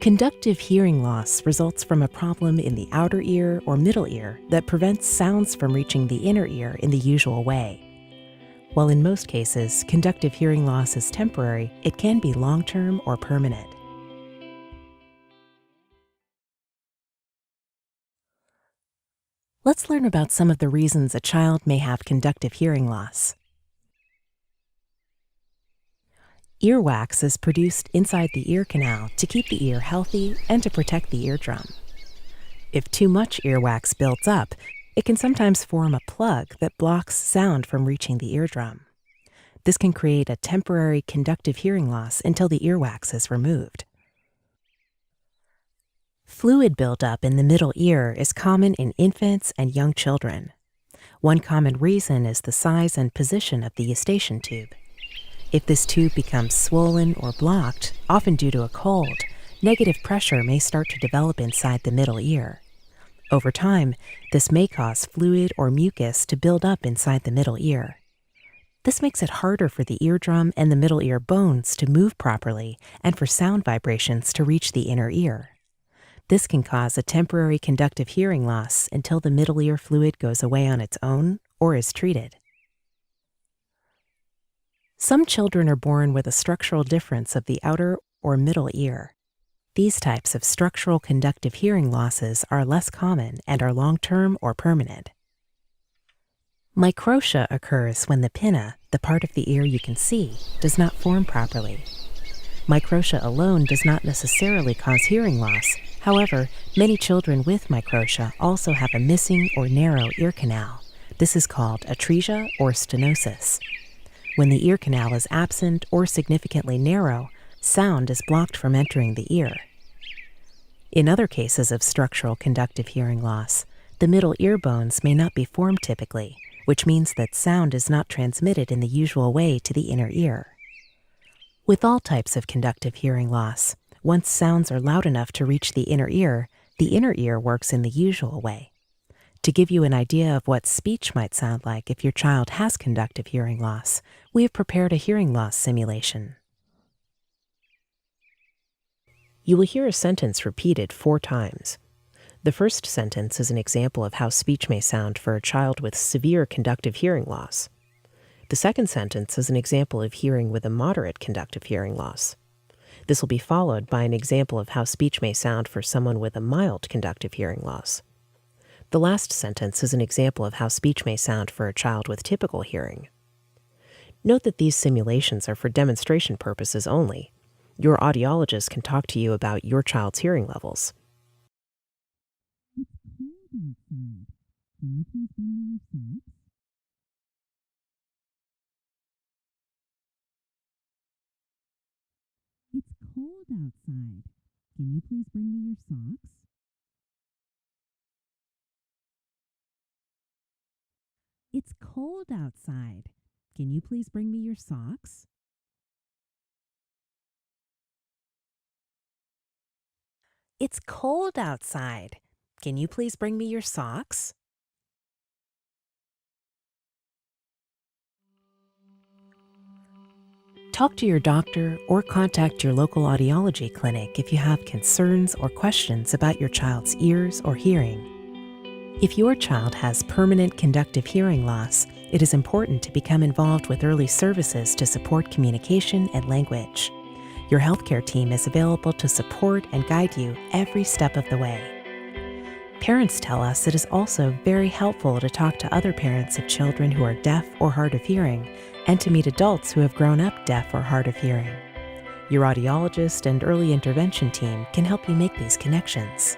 Conductive hearing loss results from a problem in the outer ear or middle ear that prevents sounds from reaching the inner ear in the usual way. While in most cases, conductive hearing loss is temporary, it can be long-term or permanent. Let's learn about some of the reasons a child may have conductive hearing loss. Earwax is produced inside the ear canal to keep the ear healthy and to protect the eardrum. If too much earwax builds up, it can sometimes form a plug that blocks sound from reaching the eardrum. This can create a temporary conductive hearing loss until the earwax is removed. Fluid buildup in the middle ear is common in infants and young children. One common reason is the size and position of the eustachian tube. If this tube becomes swollen or blocked, often due to a cold, negative pressure may start to develop inside the middle ear. Over time, this may cause fluid or mucus to build up inside the middle ear. This makes it harder for the eardrum and the middle ear bones to move properly and for sound vibrations to reach the inner ear. This can cause a temporary conductive hearing loss until the middle ear fluid goes away on its own or is treated. Some children are born with a structural difference of the outer or middle ear. These types of structural conductive hearing losses are less common and are long-term or permanent. Microtia occurs when the pinna, the part of the ear you can see, does not form properly. Microtia alone does not necessarily cause hearing loss. However, many children with microtia also have a missing or narrow ear canal. This is called atresia or stenosis. When the ear canal is absent or significantly narrow, sound is blocked from entering the ear. In other cases of structural conductive hearing loss, the middle ear bones may not be formed typically, which means that sound is not transmitted in the usual way to the inner ear. With all types of conductive hearing loss, once sounds are loud enough to reach the inner ear works in the usual way. To give you an idea of what speech might sound like if your child has conductive hearing loss, we have prepared a hearing loss simulation. You will hear a sentence repeated 4 times. The first sentence is an example of how speech may sound for a child with severe conductive hearing loss. The second sentence is an example of hearing with a moderate conductive hearing loss. This will be followed by an example of how speech may sound for someone with a mild conductive hearing loss. The last sentence is an example of how speech may sound for a child with typical hearing. Note that these simulations are for demonstration purposes only. Your audiologist can talk to you about your child's hearing levels. It's cold outside. Can you please bring me your socks? It's cold outside. Can you please bring me your socks? It's cold outside. Can you please bring me your socks? Talk to your doctor or contact your local audiology clinic if you have concerns or questions about your child's ears or hearing. If your child has permanent conductive hearing loss, it is important to become involved with early services to support communication and language. Your healthcare team is available to support and guide you every step of the way. Parents tell us it is also very helpful to talk to other parents of children who are deaf or hard of hearing and to meet adults who have grown up deaf or hard of hearing. Your audiologist and early intervention team can help you make these connections.